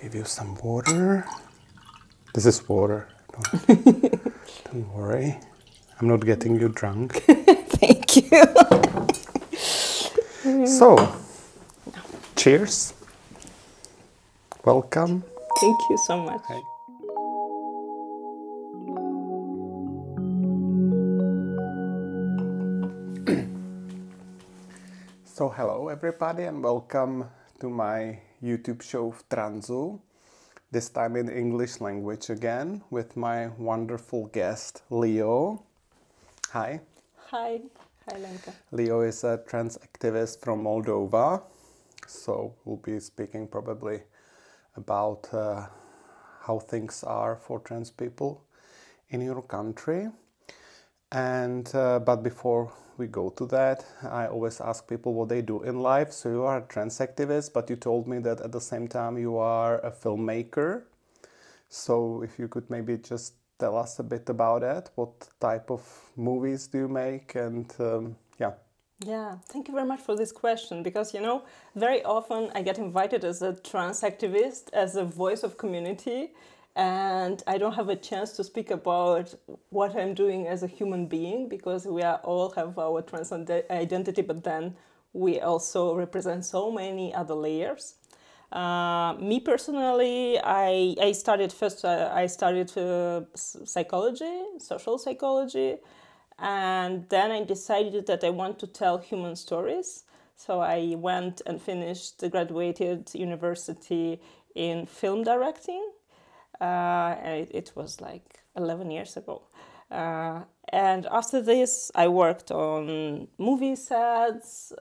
Give you some water. This is water. Don't worry. I'm not getting you drunk. Thank you. So, cheers. Welcome. Thank you so much. Hey. So, hello everybody and welcome to my YouTube show Tranzu. This time in English language again with my wonderful guest Leo. Hi. Hi. Hi, Lenka. Leo is a trans activist from Moldova, so we'll be speaking probably about how things are for trans people in your country. And but before we go to that, I always ask people what they do in life. So you are a trans activist, but you told me that at the same time you are a filmmaker. So if you could maybe just tell us a bit about that. What type of movies do you make? And Yeah, thank you very much for this question because, very often I get invited as a trans activist, as a voice of community, and I don't have a chance to speak about what I'm doing as a human being because we all have our trans identity, but then we also represent so many other layers. Me personally, I studied psychology, social psychology, and then I decided that I want to tell human stories. So I went and graduated university in film directing. It was like 11 years ago. And after this, I worked on movie sets,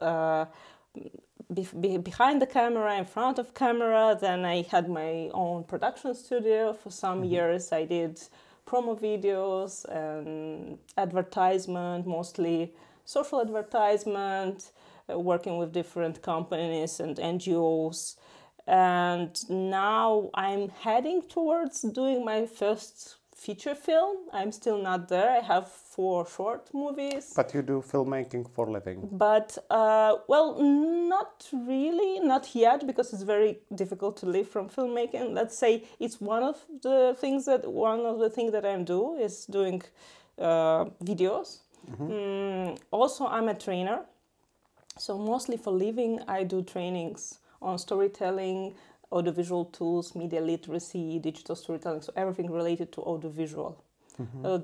behind the camera, in front of camera. Then I had my own production studio. For some years, I did promo videos and advertisement, mostly social advertisement, working with different companies and NGOs. And now I'm heading towards doing my first feature film. I'm still not there. I have 4 short movies. But you do filmmaking for a living. But, not really, not yet, because it's very difficult to live from filmmaking. Let's say it's one of the things that I do is doing videos. Also, I'm a trainer. So mostly for living, I do trainings on storytelling, audiovisual tools, media literacy, digital storytelling, so everything related to audiovisual.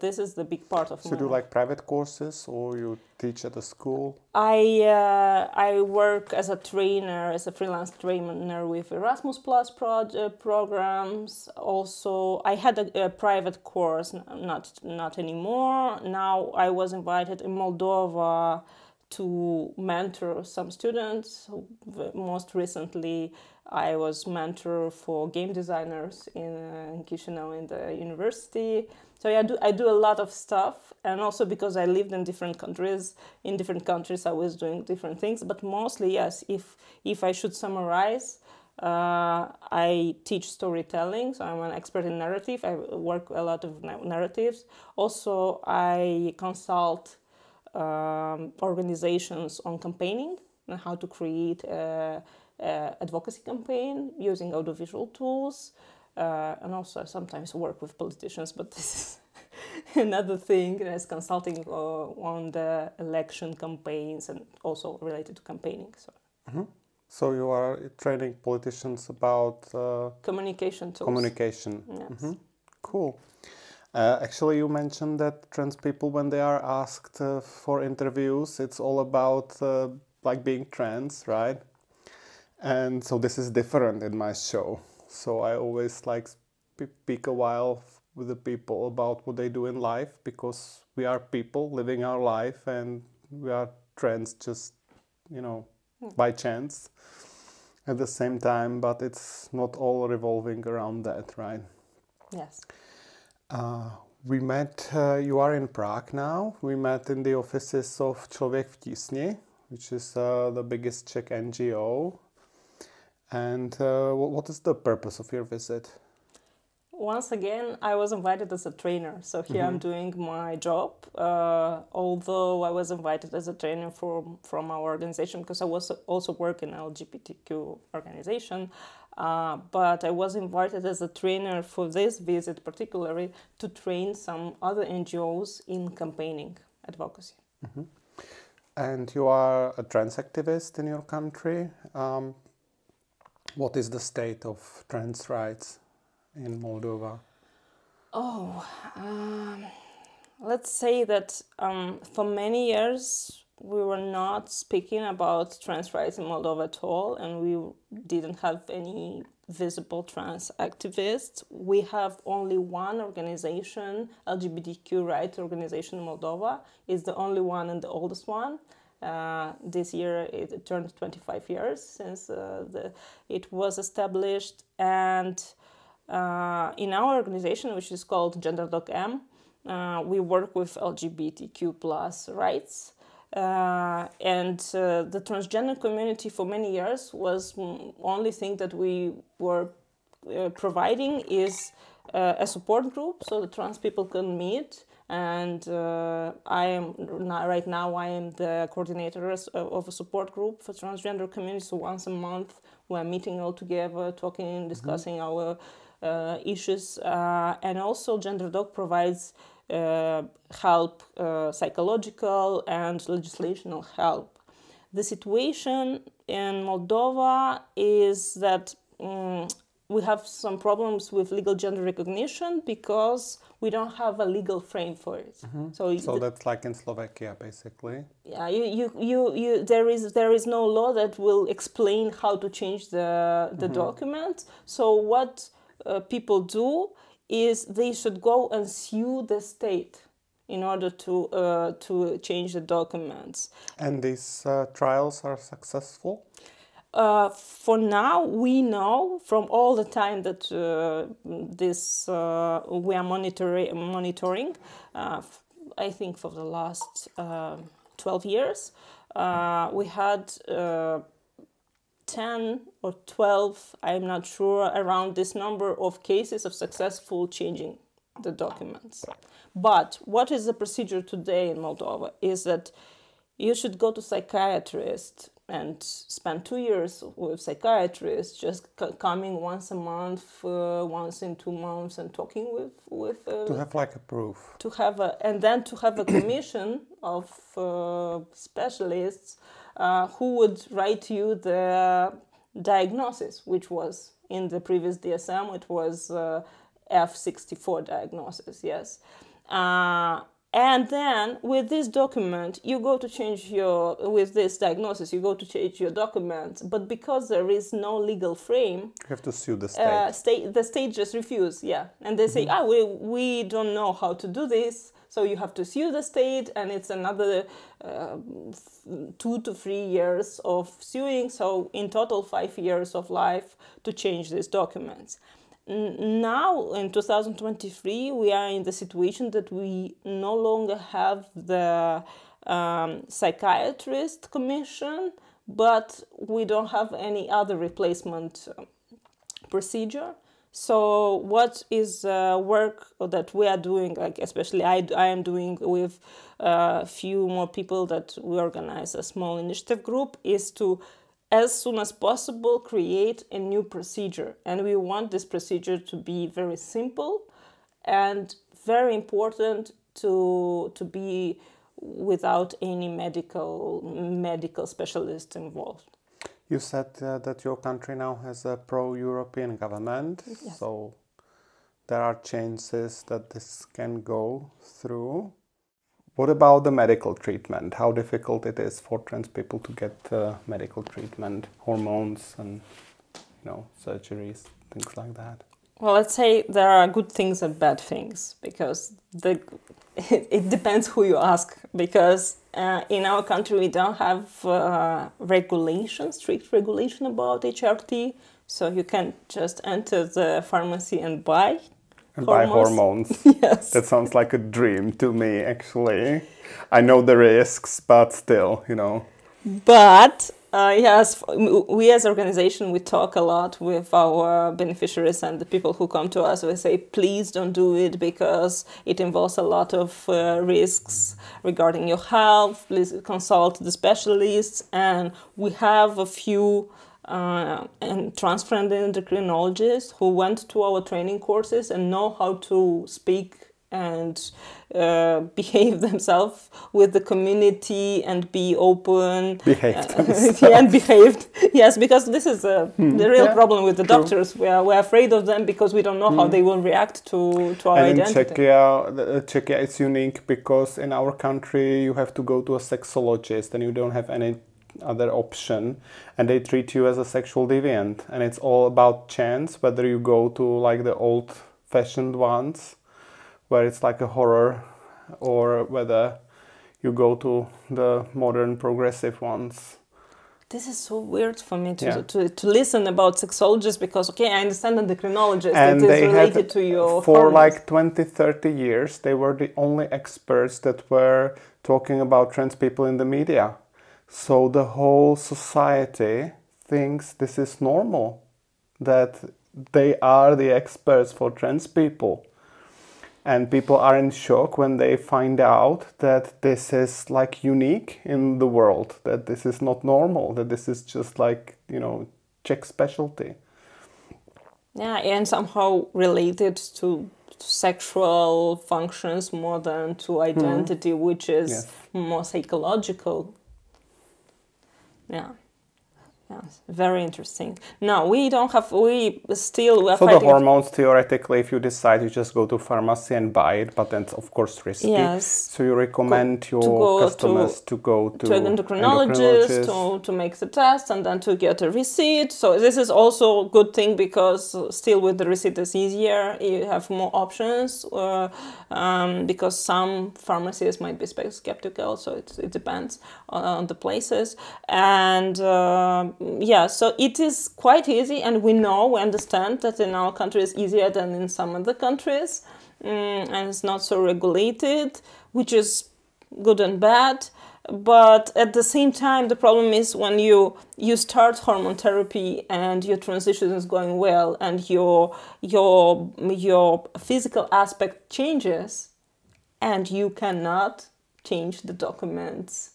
This is the big part of my So do you like private courses or you teach at a school? I work as a trainer, as a freelance trainer with Erasmus Plus programs. Also, I had a private course, not anymore. Now I was invited in Moldova to mentor some students. Most recently, I was mentor for game designers in Chisinau in the university. So yeah, I do a lot of stuff, and also because I lived in different countries, I was doing different things. But mostly, yes, if I should summarize, I teach storytelling, so I'm an expert in narrative. I work a lot of narratives. Also, I consult organizations on campaigning and how to create advocacy campaign using audiovisual tools, and also sometimes work with politicians, but this is another thing as consulting on the election campaigns and also related to campaigning. So you are training politicians about Communication tools. Communication. Yes. Cool. Actually, you mentioned that trans people, when they are asked for interviews, it's all about like being trans, right? And so this is different in my show. So I always like speak a while with the people about what they do in life, because we are people living our life and we are trans just, by chance at the same time, but it's not all revolving around that, right? Yes. We met, you are in Prague now. We met in the offices of Člověk v tísni, which is the biggest Czech NGO. And what is the purpose of your visit? once again, I was invited as a trainer. So here I'm doing my job, although I was invited as a trainer from our organization because I was also working in an LGBTQ organization. But I was invited as a trainer for this visit particularly to train some other NGOs in campaigning advocacy. And you are a trans activist in your country. What is the state of trans rights in Moldova? Let's say that for many years we were not speaking about trans rights in Moldova at all, and we didn't have any visible trans activists. We have only one organization, LGBTQ rights organization in Moldova. It's the only one and the oldest one. This year it turned 25 years since it was established, and in our organization, which is called GENDERDOC-M, we work with LGBTQ plus rights. And the transgender community for many years was only thing that we were providing is a support group so the trans people can meet. And right now I am the coordinator of a support group for transgender community. So once a month we're meeting all together, talking, discussing our issues. And also GenderDoc provides help, psychological and legislational help. The situation in Moldova is that we have some problems with legal gender recognition because we don't have a legal frame for it. So that's like in Slovakia, basically. Yeah, there is no law that will explain how to change the document. So what people do is they should go and sue the state in order to change the documents. And these trials are successful? For now, we know from all the time that we are monitoring. I think for the last 12 years, we had 10 or 12, I'm not sure, around this number of cases of successful changing the documents. But what is the procedure today in Moldova is that you should go to psychiatrist and spend 2 years with psychiatrists, just coming once a month, once in 2 months, and talking with to have like a proof. And then to have a commission of specialists who would write you the diagnosis, which was in the previous DSM, it was F64 diagnosis, yes. And then with this document, you go to change with this diagnosis, you go to change your documents. But because there is no legal frame, you have to sue the state. The state just refuses, yeah. And they say, we don't know how to do this. So you have to sue the state, and it's another 2 to 3 years of suing. So in total, 5 years of life to change these documents. Now, in 2023, we are in the situation that we no longer have the psychiatrist commission, but we don't have any other replacement procedure. So what is work that we are doing, like especially I am doing with a few more people that we organize a small initiative group, is to as soon as possible create a new procedure. And we want this procedure to be very simple and very important to be without any medical specialist involved. You said that your country now has a pro-European government, yes. So there are chances that this can go through. What about the medical treatment? How difficult it is for trans people to get medical treatment, hormones and surgeries, things like that? Well, let's say there are good things and bad things, because it depends who you ask. Because in our country we don't have strict regulation about HRT, so you can just enter the pharmacy and buy. And buy hormones. Yes. That sounds like a dream to me, actually. I know the risks, but still, But yes, we as an organization, we talk a lot with our beneficiaries and the people who come to us. We say, please don't do it because it involves a lot of risks regarding your health. Please consult the specialists. And we have a few trans-friendly endocrinologists who went to our training courses and know how to speak and behave themselves with the community and be open. And behaved. Yes, because this is the real problem with the doctors. We're afraid of them because we don't know how they will react to our identity. In Czechia, it's unique because in our country you have to go to a sexologist and you don't have any other option, and they treat you as a sexual deviant, and it's all about chance whether you go to like the old-fashioned ones where it's like a horror, or whether you go to the modern progressive ones. This is so weird for me to listen about sexologists because, okay, I understand endocrinologists, and it is related to your for hormones. like 20-30 years, they were the only experts that were talking about trans people in the media. So the whole society thinks this is normal, that they are the experts for trans people. And people are in shock when they find out that this is like unique in the world, that this is not normal, that this is just like, you know, Czech specialty. Yeah, and somehow related to sexual functions more than to identity, which is more psychological. Yeah. Yes, very interesting. No, we don't have, we still... So the hormones, theoretically, if you decide, you just go to pharmacy and buy it, but that's of course risky. Yes. So you recommend your customers to go to an endocrinologist to make the test and then to get a receipt. So this is also a good thing because still with the receipt is easier. You have more options because some pharmacies might be skeptical, so it depends on the places. And yeah, so it is quite easy, and we understand that in our country it's easier than in some other countries, and it's not so regulated, which is good and bad. But at the same time, the problem is when you start hormone therapy and your transition is going well and your physical aspect changes, and you cannot change the documents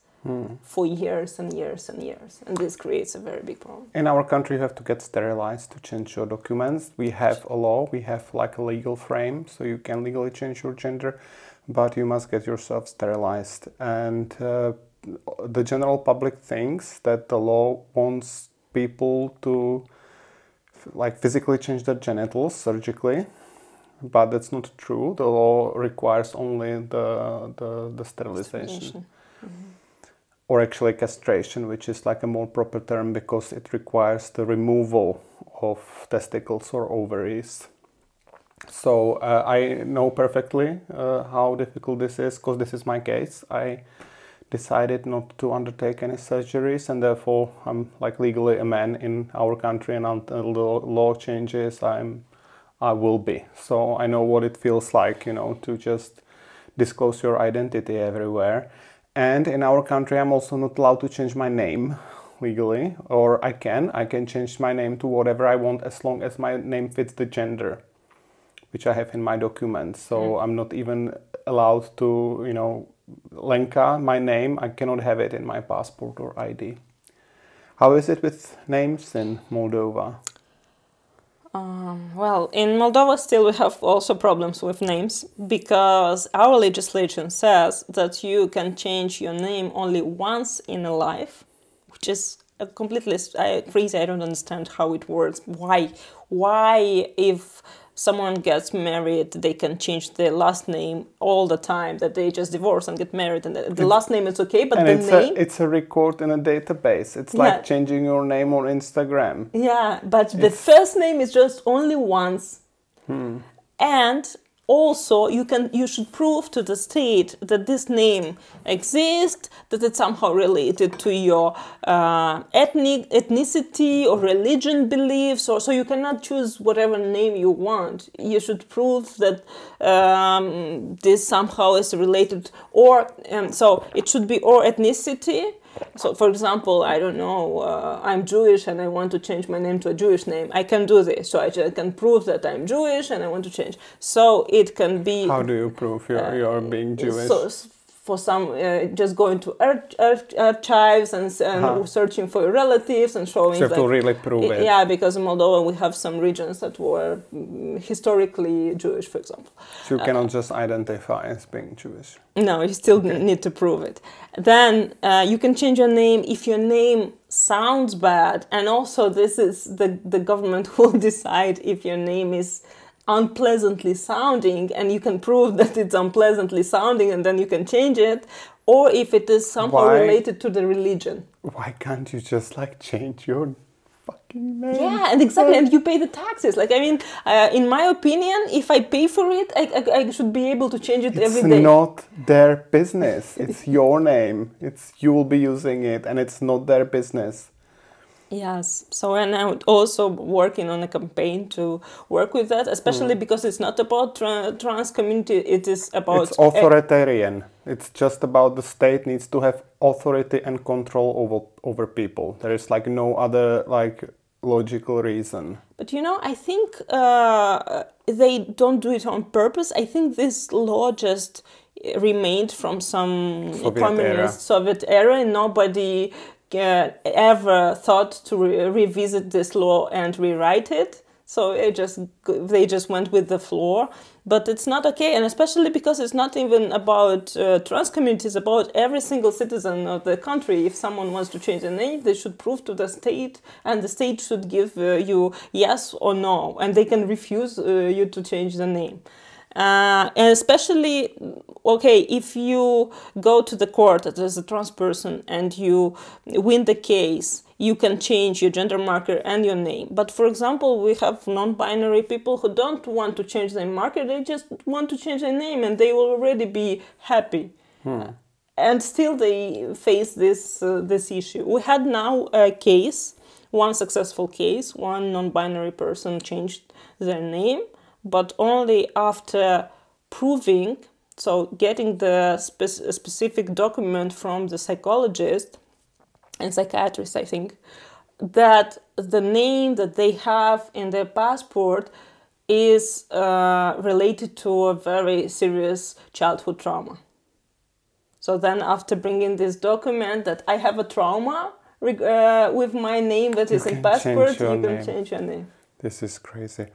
for years and years and years, and this creates a very big problem. In our country, you have to get sterilized to change your documents. We have a law, we have like a legal frame, so you can legally change your gender, but you must get yourself sterilized. And the general public thinks that the law wants people to like physically change their genitals surgically, but that's not true. The law requires only the sterilization. Or actually castration, which is like a more proper term because it requires the removal of testicles or ovaries. So I know perfectly how difficult this is, because this is my case. I decided not to undertake any surgeries, and therefore I'm like legally a man in our country, and until the law changes, I will be. So I know what it feels like, you know, to just disclose your identity everywhere. And in our country, I'm also not allowed to change my name legally, or I can change my name to whatever I want as long as my name fits the gender, which I have in my documents. So I'm not even allowed to, you know, Lenka, my name, I cannot have it in my passport or ID. How is it with names in Moldova? Well, in Moldova still we have also problems with names, because our legislation says that you can change your name only once in a life, which is a completely crazy. I don't understand how it works. Why if someone gets married, they can change their last name all the time, that they just divorce and get married, and the last name is okay, but the name... it's a record in a database. It's like changing your name on Instagram. Yeah, but the first name is just only once. And also you should prove to the state that this name exists, that it's somehow related to your ethnicity or religion beliefs, or so you cannot choose whatever name you want. You should prove that this somehow is related, or so it should be or ethnicity, So, for example, I don't know, I'm Jewish and I want to change my name to a Jewish name. I can do this. So I can prove that I'm Jewish and I want to change. So it can be... How do you prove you're being Jewish? So for some, just going to archives and searching for your relatives and showing... So you have to really prove it. Yeah, because in Moldova we have some regions that were historically Jewish, for example. So you cannot just identify as being Jewish. No, you still need to prove it. Then you can change your name if your name sounds bad. And also this is the government who will decide if your name is unpleasantly sounding, and you can prove that it's unpleasantly sounding and then you can change it, or if it is somehow related to the religion. Why can't you just like change your fucking name? Yeah, and exactly, and you pay the taxes. Like, I mean, in my opinion, if I pay for it, I should be able to change it every day. It's not their business. It's your name. You will be using it, and it's not their business. Yes, so and I'm also working on a campaign to work with that, especially because it's not about trans community, it is about... It's authoritarian. It's just about the state needs to have authority and control over people. There is like no other like logical reason. But you know, I think they don't do it on purpose. I think this law just remained from some communist Soviet era, and nobody ever thought to revisit this law and rewrite it. So they just went with the flow. But it's not okay, and especially because it's not even about trans communities, about every single citizen of the country. If someone wants to change their name, they should prove to the state, and the state should give you yes or no, and they can refuse you to change the name. And especially, okay, if you go to the court as a trans person and you win the case, you can change your gender marker and your name. But for example, we have non-binary people who don't want to change their marker, they just want to change their name and they will already be happy. And still they face this issue. We had now a case, one successful case, one non-binary person changed their name, but only after proving, so getting the specific document from the psychologist and psychiatrist, I think, that the name that they have in their passport is related to a very serious childhood trauma. So then after bringing this document that I have a trauma with my name that is in passport, you can change your name. This is crazy.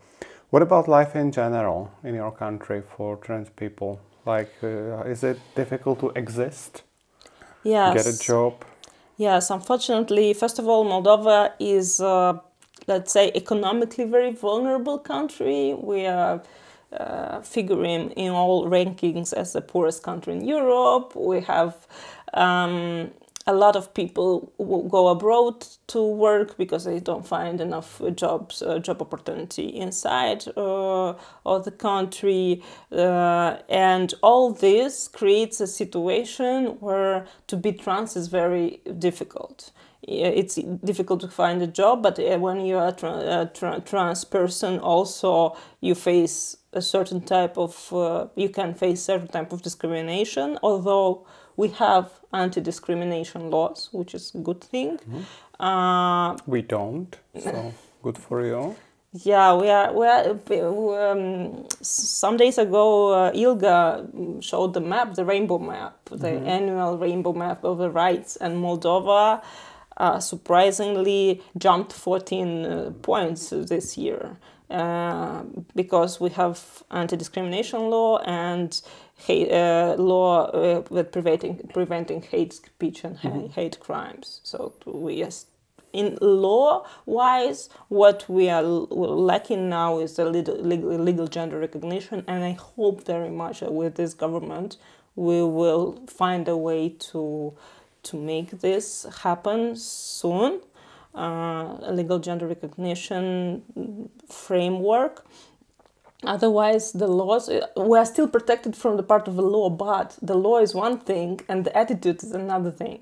What about life in general in your country for trans people? Like, is it difficult to exist? Yes. Get a job? Yes, unfortunately, first of all, Moldova is, let's say, economically very vulnerable country. We are figuring in all rankings as the poorest country in Europe. We have a lot of people who go abroad to work because they don't find enough job opportunity inside of the country, and all this creates a situation where to be trans is very difficult. It's difficult to find a job, but when you are a trans person, also you face a certain type of you can face certain type of discrimination, although we have anti-discrimination laws, which is a good thing. We don't, so good for you. Yeah, we are some days ago, Ilga showed the map, the rainbow map, the annual rainbow map of the rights, and Moldova surprisingly jumped 14 points this year because we have anti-discrimination law and law with preventing hate speech and hate crimes. So in law-wise, what we are lacking now is the legal gender recognition, and I hope very much that with this government we will find a way to make this happen soon. A legal gender recognition framework. Otherwise, the laws, we are still protected from the part of the law, but the law is one thing and the attitude is another thing.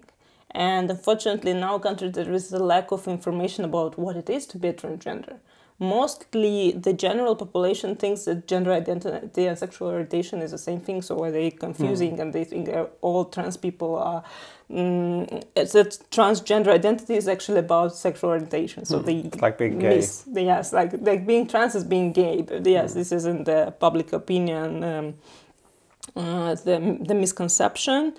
And unfortunately, in our country, there is a lack of information about what it is to be a transgender. mostly the general population thinks that gender identity and sexual orientation is the same thing, so they're confusing and they think all trans people are it's that transgender identity is actually about sexual orientation, so they it's like being gay. Yes, like being trans is being gay, but yes, this isn't the public opinion, the misconception.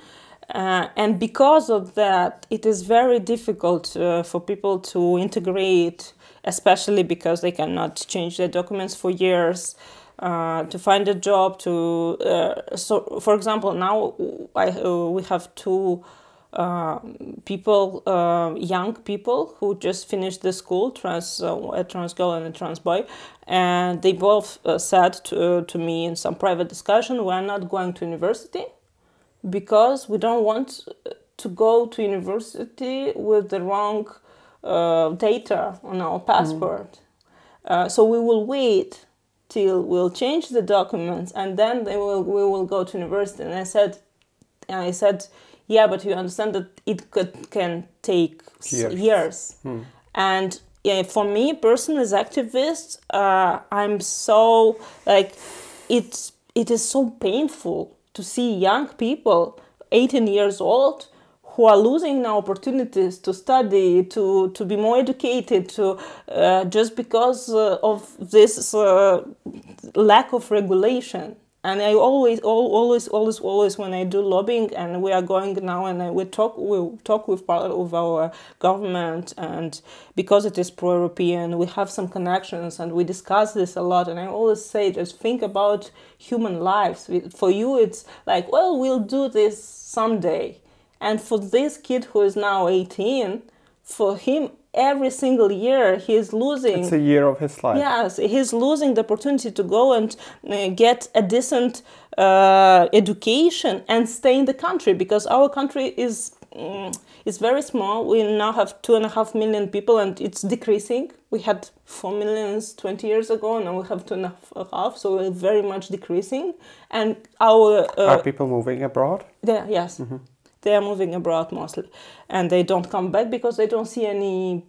And because of that, it is very difficult for people to integrate, especially because they cannot change their documents for years, to find a job. So, for example, now we have two people, young people who just finished the school, a trans girl and a trans boy, and they both said to me in some private discussion, "We are not going to university because we don't want to go to university with the wrong data on our passport. So we will wait till we'll change the documents and then we will go to university." And I said, yeah, but you understand that it can take years. And for me personally, as activist, I'm so like it is so painful to see young people, 18 years old, who are losing now opportunities to study, to be more educated, just because of this lack of regulation. And I always, when I do lobbying, and we are going now, and we talk with part of our government, and because it is pro-European, we have some connections, and we discuss this a lot. And I always say, just think about human lives. For you, it's like, well, we'll do this someday. And for this kid who is now 18, for him, every single year he's losing. It's a year of his life. Yes, he's losing the opportunity to go and get a decent education and stay in the country, because our country is very small. We now have 2.5 million people, and it's decreasing. We had 4 million 20 years ago, and now we have 2.5, so we're very much decreasing. And our are people moving abroad? Yes. Mm-hmm. They are moving abroad mostly, and they don't come back because they don't see any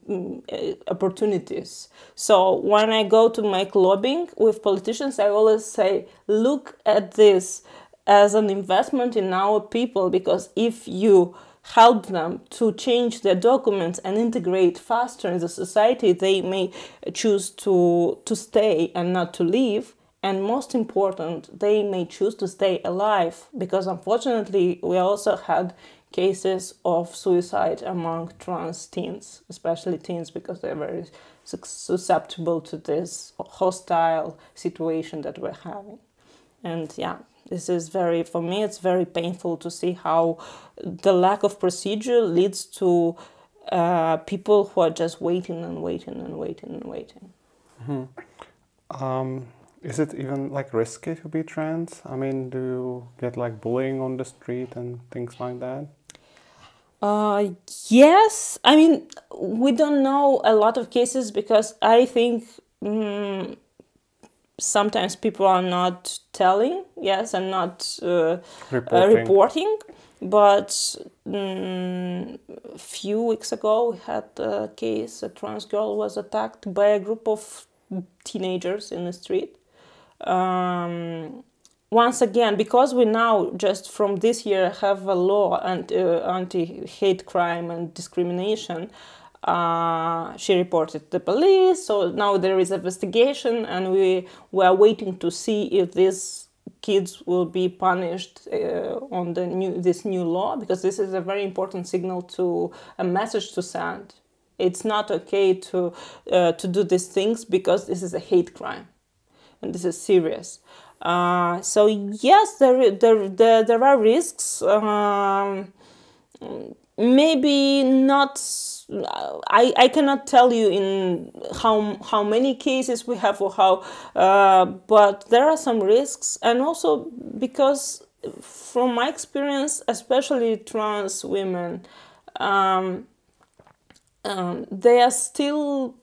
opportunities. So when I go to make lobbying with politicians, I always say, look at this as an investment in our people, because if you help them to change their documents and integrate faster in the society, they may choose to stay and not to leave. And most important, they may choose to stay alive, because unfortunately we also had cases of suicide among trans teens, especially teens, because they're very susceptible to this hostile situation that we're having. And yeah, this is for me, it's very painful to see how the lack of procedure leads to people who are just waiting and waiting and waiting and waiting. Mm-hmm. Is it even like risky to be trans? I mean, do you get like bullying on the street and things like that? Yes. I mean, we don't know a lot of cases, because I think sometimes people are not telling, yes, and not reporting. But a few weeks ago, we had a case, a trans girl was attacked by a group of teenagers in the street. Once again, because we now just from this year have a law anti-hate crime and discrimination, she reported the police. So now there is investigation, and we are waiting to see if these kids will be punished on this new law, because this is a very important signal, a message to send. It's not okay to do these things, because this is a hate crime. And this is serious. So yes, there are risks. Maybe not. I cannot tell you in how many cases we have or how, but there are some risks, and also because from my experience, especially trans women, they are still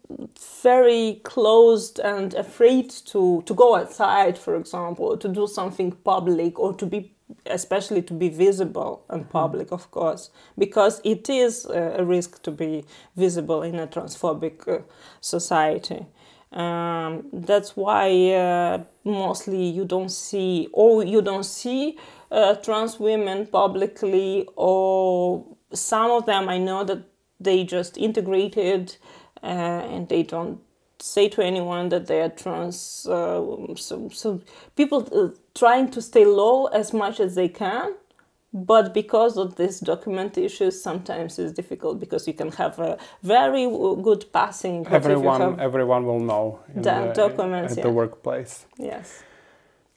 very closed and afraid to go outside, for example, to do something public, or especially to be visible and public, of course, because it is a risk to be visible in a transphobic society. That's why mostly you don't see trans women publicly, or some of them I know that they just integrated and they don't say to anyone that they are trans. So people trying to stay low as much as they can. But because of this document issues, sometimes it's difficult because you can have a very good passing. Everyone will know documents at the workplace. Yes.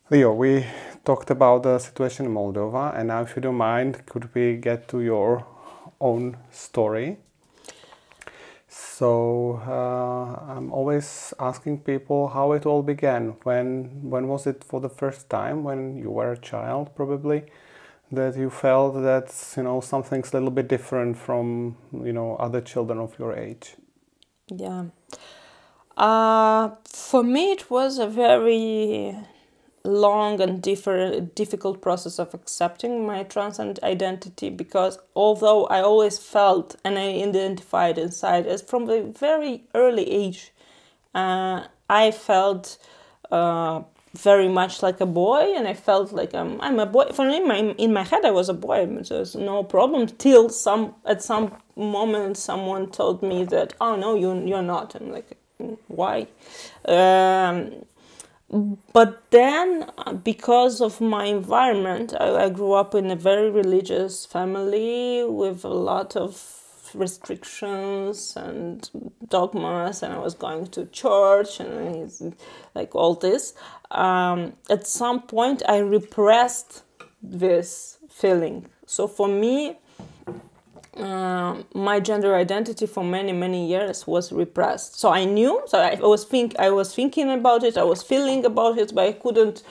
Leo, we talked about the situation in Moldova, and now, if you don't mind, could we get to your own story? So I'm always asking people how it all began. When was it for the first time? When you were a child, probably, that you felt that something's a little bit different from other children of your age? Yeah. For me, it was a very long and difficult process of accepting my trans identity, because although I always felt and I identified inside as from a very early age, I felt very much like a boy, and I felt like I'm a boy. For me, in my head, I was a boy. There's no problem till at some moment someone told me that, oh no, you're not. I'm like, why? But then, because of my environment, I grew up in a very religious family with a lot of restrictions and dogmas, and I was going to church and like all this. At some point, I repressed this feeling. So for me, my gender identity for many years was repressed. So I knew, so I was thinking about it, I was feeling about it, but I couldn't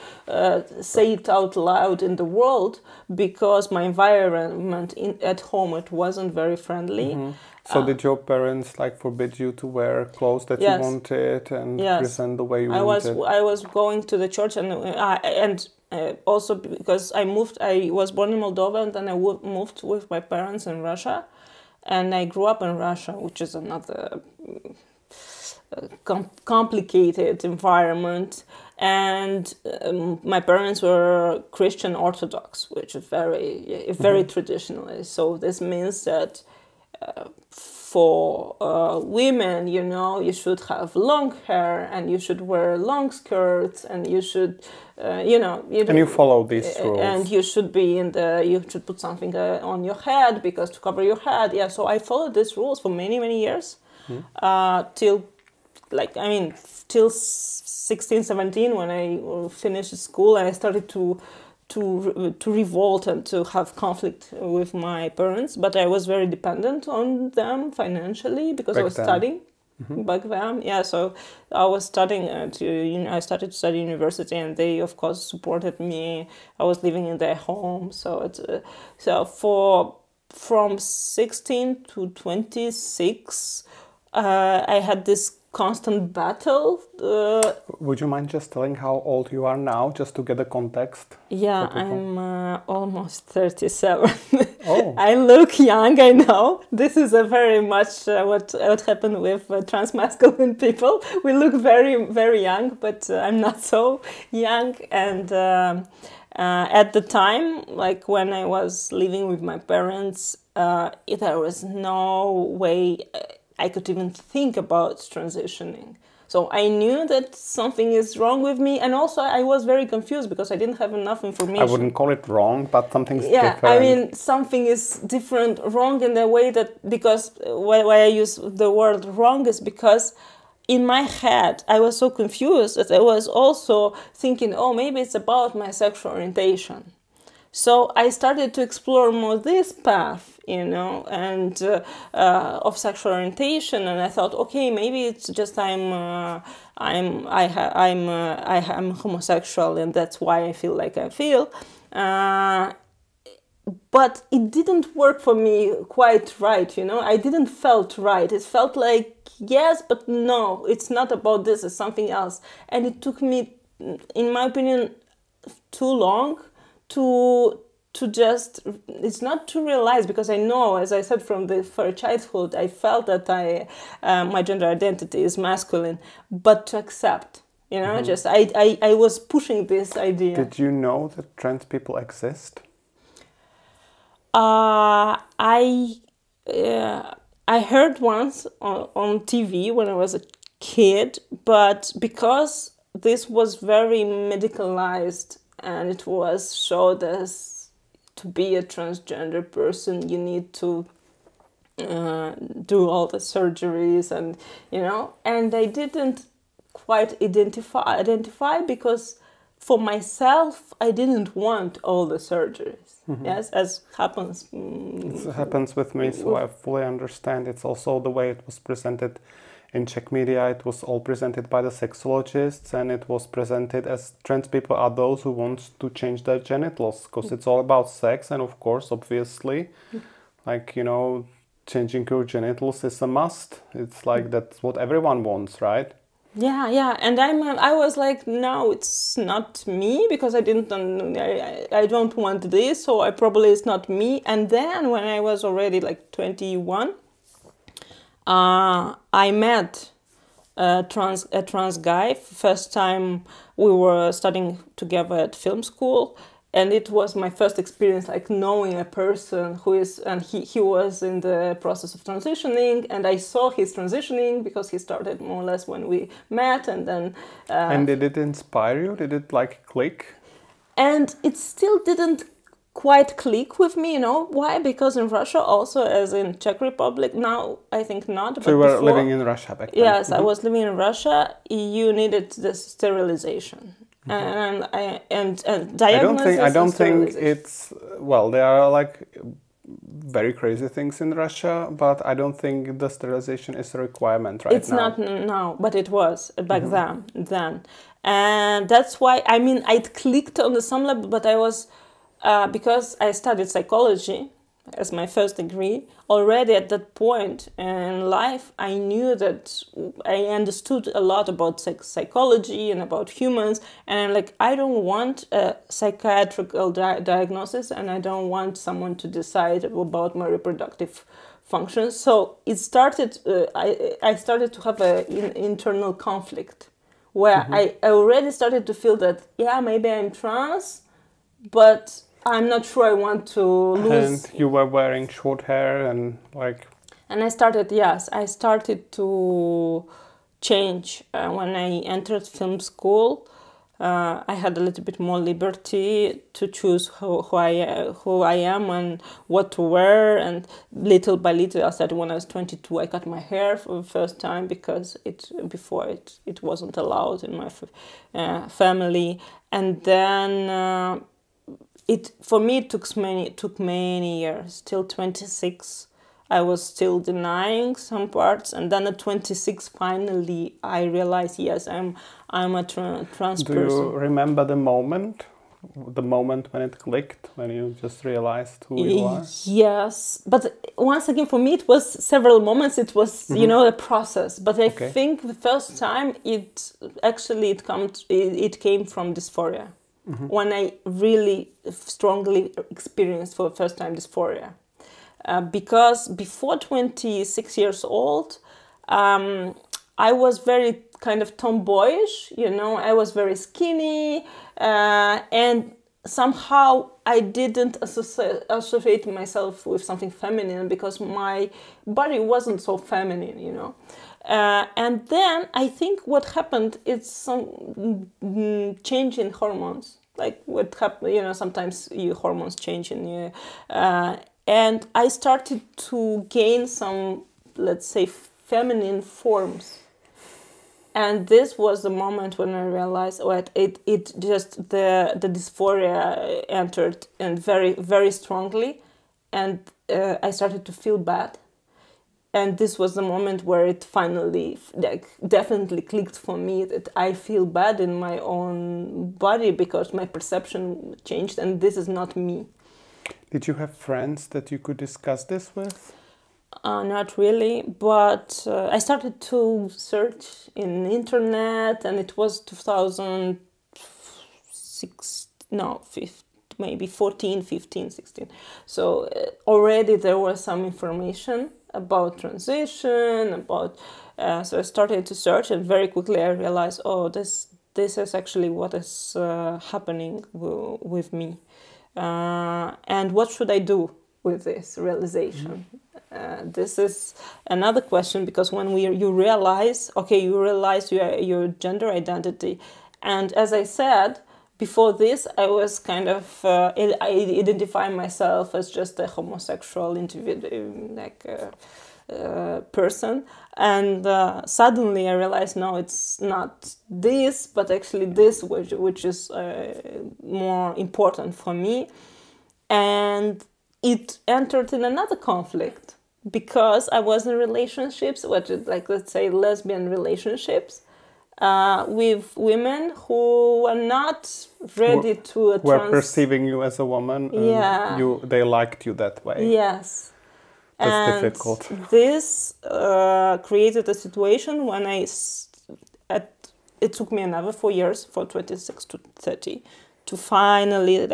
say it out loud in the world because my environment at home, it wasn't very friendly. Mm-hmm. So did your parents forbid you to wear clothes that you wanted and present the way you wanted? I was going to the church and also because I was born in Moldova, and then I moved with my parents in Russia, and I grew up in Russia, which is another complicated environment. And my parents were Christian Orthodox, which is very traditional. So this means that for women, you should have long hair, and you should wear long skirts, and you should, and you follow these rules. And you should you should put something on your head because to cover your head. Yeah, so I followed these rules for many years, till 16, 17, when I finished school, and I started to revolt and to have conflict with my parents, but I was very dependent on them financially because I was studying back then. Yeah, so I was studying I started to study university, and they of course supported me. I was living in their home, so from 16 to 26, I had this constant battle. Would you mind just telling how old you are now, just to get the context? Yeah, I'm almost 37. Oh. I look young, I know. This is a very much what happened with trans-masculine people. We look very, very young, but I'm not so young. And at the time, when I was living with my parents, there was no way I could even think about transitioning. So I knew that something is wrong with me, and also I was very confused because I didn't have enough information. I wouldn't call it wrong, but something's different. I mean, something is different, wrong in the way that, because why I use the word wrong is because in my head I was so confused that I was also thinking, oh, maybe it's about my sexual orientation. So I started to explore more this path, and of sexual orientation, and I thought, okay, maybe it's just I'm homosexual, and that's why I feel like I feel. But it didn't work for me quite right, I didn't felt right. It felt like yes, but no, it's not about this. It's something else, and it took me, in my opinion, too long to it's not to realize, because I know, as I said, from the for childhood, I felt that my gender identity is masculine, but to accept, just I was pushing this idea. Did you know that trans people exist? I heard once on TV when I was a kid, but because this was very medicalized and it was showed as to be a transgender person, you need to do all the surgeries, and and I didn't quite identify because for myself I didn't want all the surgeries. Yes, as happens. It happens with me, so I fully understand. It's also the way it was presented in Czech media. It was all presented by the sexologists, and it was presented as trans people are those who want to change their genitals, because it's all about sex, and of course, obviously, like, changing your genitals is a must. It's like that's what everyone wants, right? Yeah, and I was like, no, it's not me, because I don't want this, so I probably it's not me. And then when I was already like 21, I met a trans guy. First time we were studying together at film school, and it was my first experience like knowing a person who is, and he was in the process of transitioning, and I saw his transitioning because he started more or less when we met, and then and did it inspire you? Did it like click? And it still didn't quite click with me, why? Because in Russia, also as in Czech Republic, now I think not. So but you were before, living in Russia back then? Yes, I was living in Russia. You needed the sterilization. And diagnosis. I don't think it's, well, there are like very crazy things in Russia, but I don't think the sterilization is a requirement right now. It's not now, but it was back then. And that's why, it clicked on some level, but I was, because I studied psychology as my first degree, already at that point in life, I knew that I understood a lot about psychology and about humans, and I'm like, I don't want a psychiatrical diagnosis, and I don't want someone to decide about my reproductive functions. So it started, I started to have an internal conflict, where I already started to feel that, yeah, maybe I'm trans, but I'm not sure I want to lose. And you were wearing short hair and like... And I started to change when I entered film school. I had a little bit more liberty to choose who I am and what to wear. And little by little, I started when I was 22, I cut my hair for the first time, because before it wasn't allowed in my family. And then... for me, it took many years. Till 26, I was still denying some parts, and then at 26, finally, I realized, yes, I'm a trans person. Do you remember the moment when it clicked, when you just realized who you are? Yes, but once again, for me, it was several moments. It was, a process. But I think the first time it came from dysphoria. When I really strongly experienced for the first time dysphoria. Because before 26 years old, I was very kind of tomboyish, I was very skinny, and somehow I didn't associate myself with something feminine, because my body wasn't so feminine, and then I think what happened is some change in hormones. Like what happened, sometimes your hormones change in you. And I started to gain some, let's say, feminine forms. And this was the moment when I realized the dysphoria entered, and very, very strongly. And I started to feel bad. And this was the moment where it finally, definitely clicked for me that I feel bad in my own body, because my perception changed, and this is not me. Did you have friends that you could discuss this with? Not really, but I started to search in the internet, and it was maybe 14, 15, 16. So already there was some information about transition, so I started to search, and very quickly I realized, oh, this is actually what is happening with me. And what should I do with this realization? This is another question, because when you realize your gender identity. And as I said, before this, I was kind of, I identify myself as just a homosexual individual, person. And suddenly I realized, no, it's not this, but actually this, which is more important for me. And it entered in another conflict, because I was in relationships, which is let's say lesbian relationships, with women who were not ready to were perceiving you as a woman, and they liked you that way. Yes. That's difficult. This created a situation when it took me another 4 years, for 26 to 30, to finally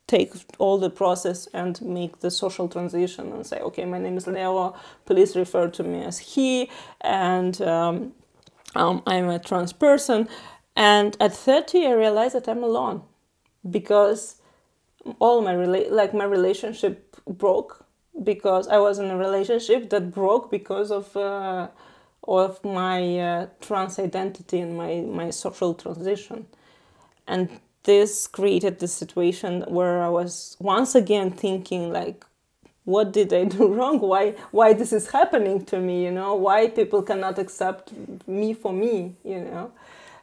take all the process and make the social transition and say, okay, my name is Leo, please refer to me as he, and I'm a trans person. And at 30, I realized that I'm alone, because all my relationship broke, because I was in a relationship that broke because of my trans identity and my social transition. And this created this situation where I was once again thinking, what did I do wrong? Why this is happening to me? Why people cannot accept me for me?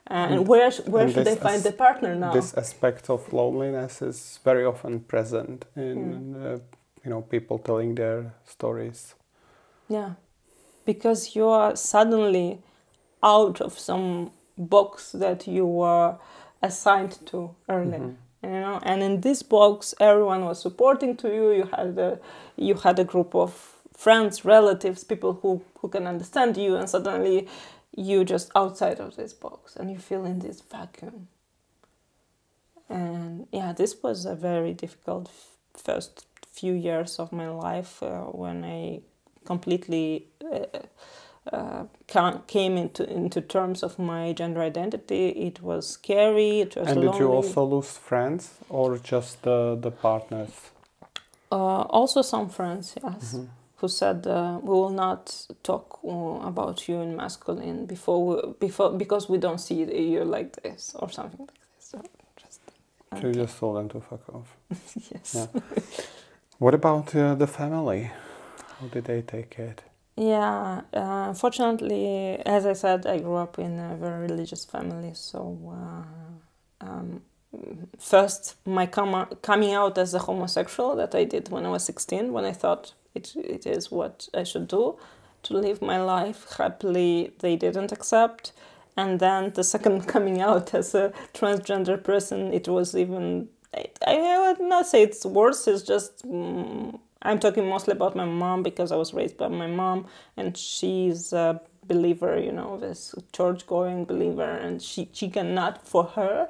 And where should I find the partner now? This aspect of loneliness is very often present in people telling their stories. Yeah, because you are suddenly out of some box that you were assigned to earlier. And in this box, everyone was supporting to you. You had a group of friends, relatives, people who can understand you, and suddenly you're just outside of this box and you feel in this vacuum. And this was a very difficult first few years of my life, when I completely came into terms of my gender identity. It was scary, it was lonely. And did you also lose friends, or just the partners? Also some friends, yes, who said, we will not talk about you in masculine because we don't see you like this, or something like this. So you just told them to fuck off. Yes. Yeah. What about the family? How did they take it? Yeah, unfortunately, as I said, I grew up in a very religious family. So first, my coming out as a homosexual that I did when I was 16, when I thought it is what I should do to live my life happily, they didn't accept. And then the second coming out as a transgender person, it was even, I would not say it's worse, it's just, I'm talking mostly about my mom, because I was raised by my mom, and she's a believer, this church-going believer, and she cannot, for her,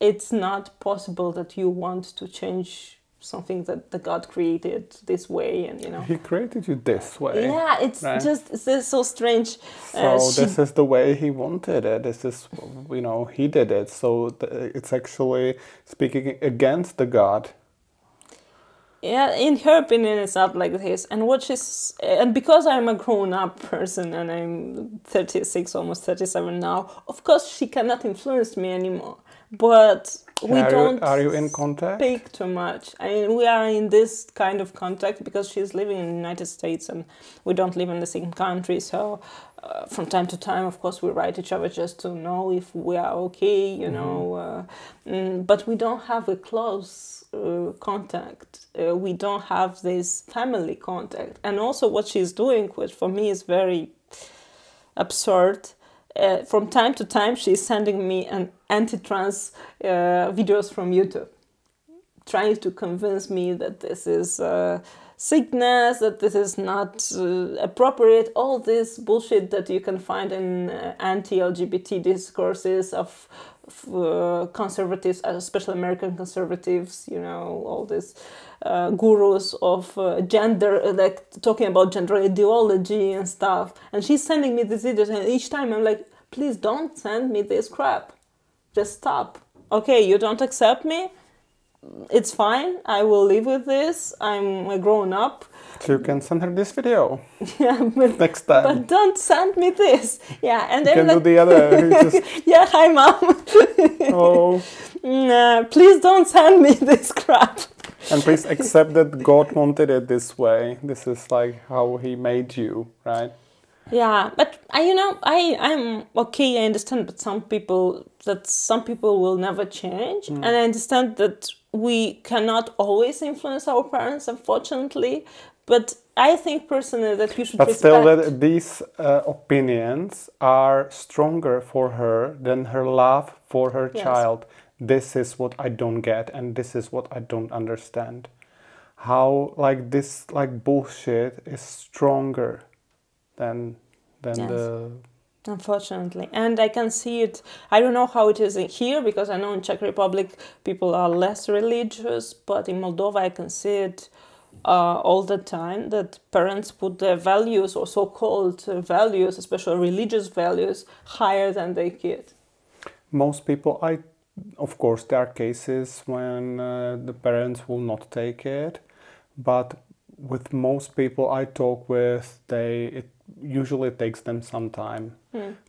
it's not possible that you want to change something that the God created this way, and He created you this way. Yeah, it's right? It's so strange. So this is the way He wanted it. This is, He did it. So it's actually speaking against the God. Yeah, in her opinion, it's not like this. And because I'm a grown-up person and I'm 36, almost 37 now, of course she cannot influence me anymore. But Are you in contact? Speak too much. I mean, we are in this kind of contact because she's living in the United States and we don't live in the same country. So from time to time, of course, we write each other just to know if we are okay, but we don't have a close contact. We don't have this family contact. And also what she's doing, which for me is very absurd, from time to time, she's sending me an anti-trans videos from YouTube, trying to convince me that this is sickness, that this is not appropriate, all this bullshit that you can find in anti-LGBT discourses of conservatives, especially American conservatives, you know, all these gurus of gender, like talking about gender ideology and stuff. And she's sending me these videos, and each time I'm like, please don't send me this crap. Just stop. Okay, you don't accept me? It's fine. I will live with this. I'm a grown-up. So you can send her this video. Yeah, but next time. But don't send me this. Yeah, and you then can do the other. Just... Yeah, hi mom. Oh. Please don't send me this crap. And please accept that God wanted it this way. This is like how He made you, right? Yeah, but I'm okay. I understand, but some people will never change, and I understand that we cannot always influence our parents, unfortunately. But I think personally that you should. But respect. still, that these opinions are stronger for her than her love for her child. This is what I don't get, and this is what I don't understand. How this bullshit is stronger than the... Unfortunately. And I can see it, I don't know how it is in here, because I know in Czech Republic people are less religious, but in Moldova I can see it all the time, that parents put their values, or so-called values, especially religious values, higher than their kid. Most people, of course, there are cases when the parents will not take it, but with most people I talk with, it usually takes them some time.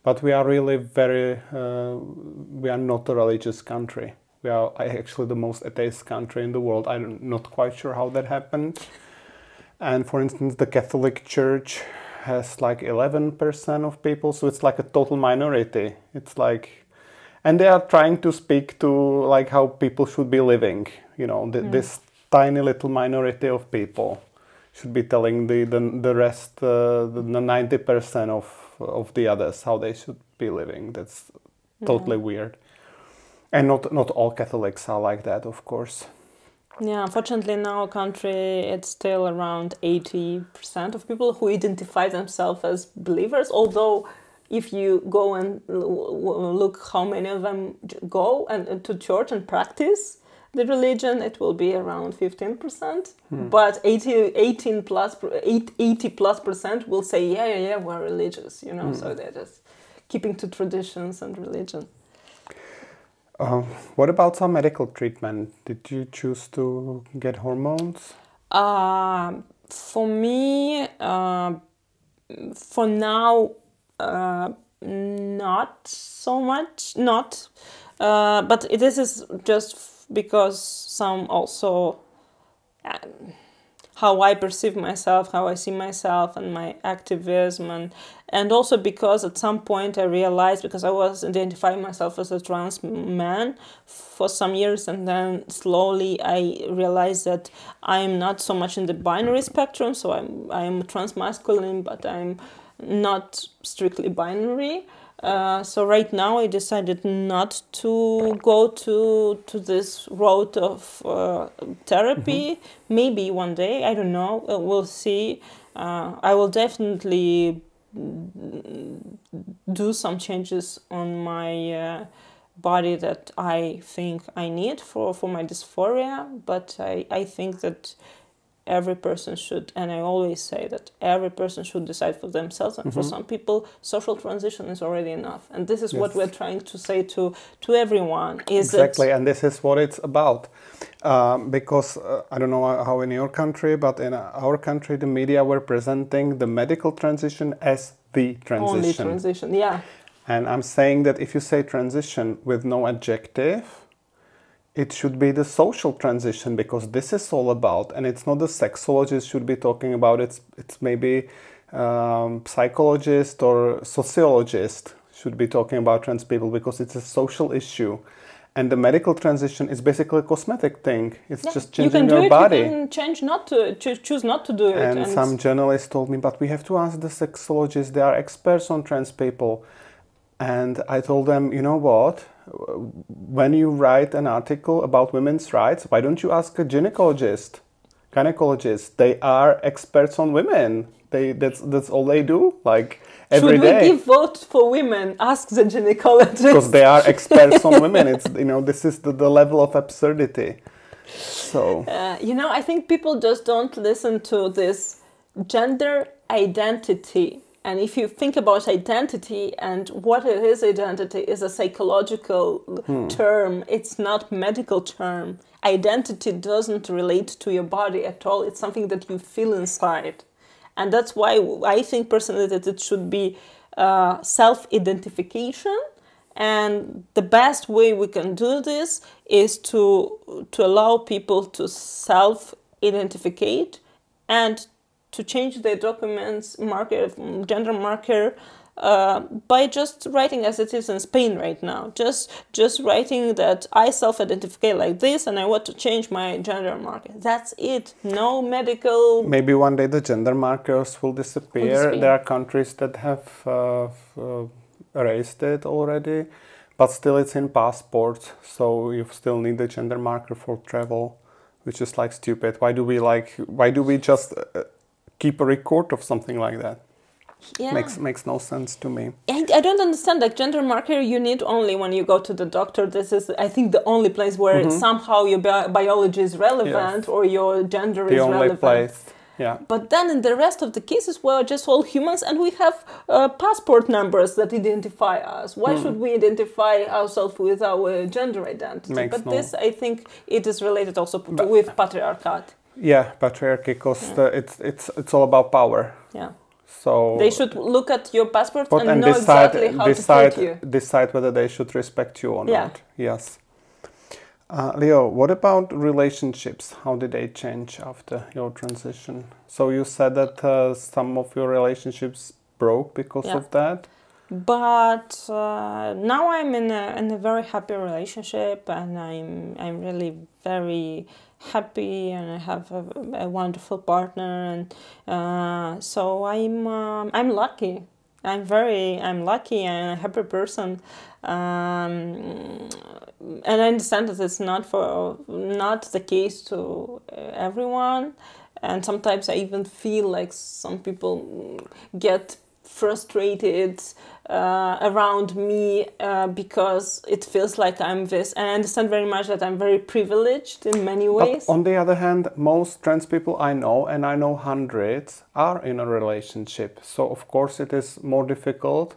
But we are really we are not a religious country. We are actually the most atheist country in the world. I'm not quite sure how that happened. And for instance, the Catholic Church has 11% of people, so it's like a total minority. It's and they are trying to speak to how people should be living. You know, this tiny little minority of people should be telling the rest, the 90% of the others how they should be living. That's totally weird. And not all Catholics are like that, of course. Yeah, unfortunately in our country it's still around 80% of people who identify themselves as believers, although if you go and look how many of them go to church and practice the religion, it will be around 15%. But 80+% will say, yeah, we're religious, you know, so they're just keeping to traditions and religion. What about some medical treatment? Did you choose to get hormones? For me, for now, not so much, but this is just because some also how I perceive myself, how I see myself and my activism, and also because at some point I realized, because I was identifying myself as a trans man for some years, and then slowly I realized that I'm not so much in the binary spectrum, so I'm trans masculine, but I'm not strictly binary. So right now I decided not to go to this road of therapy. Maybe one day, I don't know, we'll see. I will definitely do some changes on my body that I think I need for my dysphoria, but I think that every person should, and I always say that every person should decide for themselves, and for some people social transition is already enough, and this is what we're trying to say to everyone, is exactly, and this is what it's about, because I don't know how in your country, but in our country the media were presenting the medical transition as the transition. Only transition, yeah. And I'm saying that if you say transition with no adjective, it should be the social transition, because this is all about, and it's not the sexologist should be talking about it, it's maybe psychologist or sociologist should be talking about trans people, because it's a social issue. And the medical transition is basically a cosmetic thing. It's just changing your body. You can choose not to do it. And some journalists told me, but we have to ask the sexologists, they are experts on trans people. And I told them, you know what? When you write an article about women's rights, why don't you ask a gynecologist? gynecologists, they are experts on women. That's all they do, like every day. Should we give vote for women? Ask the gynecologist. Because they are experts on women. It's, you know, this is the level of absurdity. So you know, I think people just don't listen to this gender identity. And if you think about identity and what it is, identity is a psychological term. It's not medical term. Identity doesn't relate to your body at all. It's something that you feel inside. And that's why I think personally that it should be self-identification. And the best way we can do this is to allow people to self-identificate and to change their documents gender marker by just writing as it is in Spain right now. Just writing that I self-identify like this and I want to change my gender marker. That's it. No medical... Maybe one day the gender markers will disappear. There are countries that have erased it already, but still it's in passports, so you still need the gender marker for travel, which is like stupid. Why do we just keep a record of something like that? Yeah. Makes no sense to me. I don't understand, like gender marker you need only when you go to the doctor. This is, I think, the only place where somehow your biology is relevant or your gender is relevant. The only place. Yeah. But then in the rest of the cases, we're just all humans and we have passport numbers that identify us. Why should we identify ourselves with our gender identity? This, I think, it is related also with patriarchat. Yeah, patriarchy, because it's all about power. Yeah. So they should look at your passport and know exactly how to treat you. Decide whether they should respect you or not. Yes. Leo, what about relationships? How did they change after your transition? So you said that some of your relationships broke because of that. But now I'm in a very happy relationship, and I'm really very happy, and I have a wonderful partner, and so I'm lucky. I'm lucky and a happy person, and I understand that it's not the case to everyone, and sometimes I even feel like some people get frustrated around me because it feels like I'm this, and I understand very much that I'm very privileged in many ways. But on the other hand, most trans people I know, and I know hundreds, are in a relationship. So of course it is more difficult,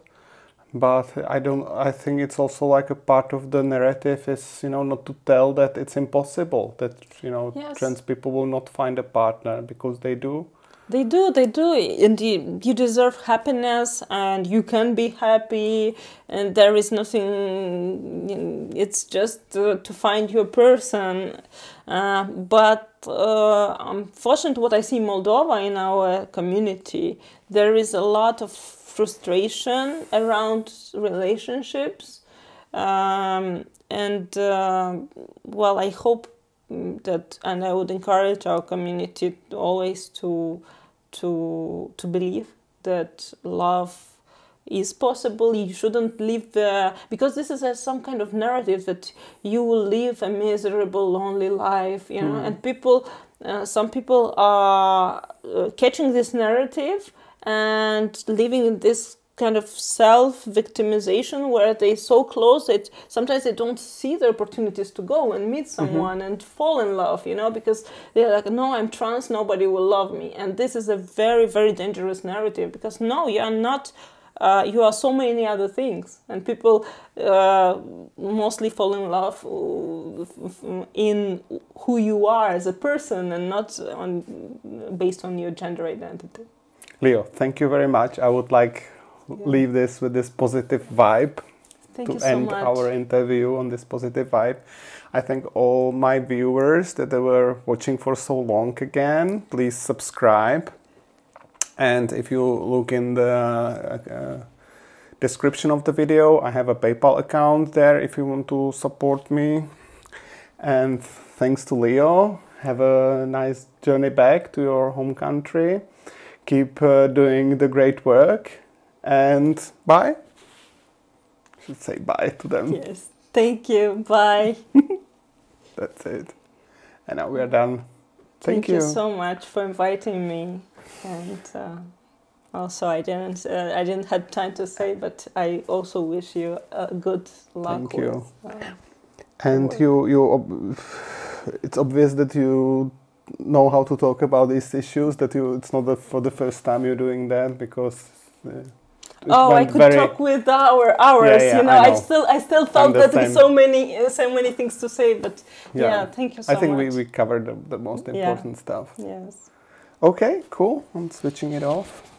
but I think it's also like a part of the narrative is, you know, not to tell that it's impossible, that, you know, trans people will not find a partner, because they do. They do. Indeed, you deserve happiness, and you can be happy, and there is nothing, it's just to find your person. But unfortunately, what I see in Moldova, in our community, there is a lot of frustration around relationships. Well, I hope that, and I would encourage our community always to believe that love is possible. You shouldn't live because this is some kind of narrative that you will live a miserable, lonely life, you know. And some people are catching this narrative and living in this kind of self-victimization where they're so close that sometimes they don't see the opportunities to go and meet someone and fall in love, you know, because they're like, no, I'm trans, nobody will love me. And this is a very, very dangerous narrative, because no, you are not, you are so many other things. And people mostly fall in love in who you are as a person, and not based on your gender identity. Leo, thank you very much. I would like leave this with this positive vibe to end our interview on this positive vibe. I thank all my viewers that they were watching for so long again. Please subscribe, and if you look in the description of the video, I have a PayPal account there if you want to support me. And thanks to Leo. Have a nice journey back to your home country. Keep doing the great work. And bye. I should say bye to them. Yes. Thank you. Bye. That's it. And now we are done. Thank you so much for inviting me, and also I didn't have time to say, but I also wish you good luck. Thank you. And it's obvious that you know how to talk about these issues. That it's not for the first time you're doing that, because. I could talk with hours. Yeah, you know, I still felt that there's so many things to say. But thank you so much. I think we covered the most important stuff. Yes. Okay, cool. I'm switching it off.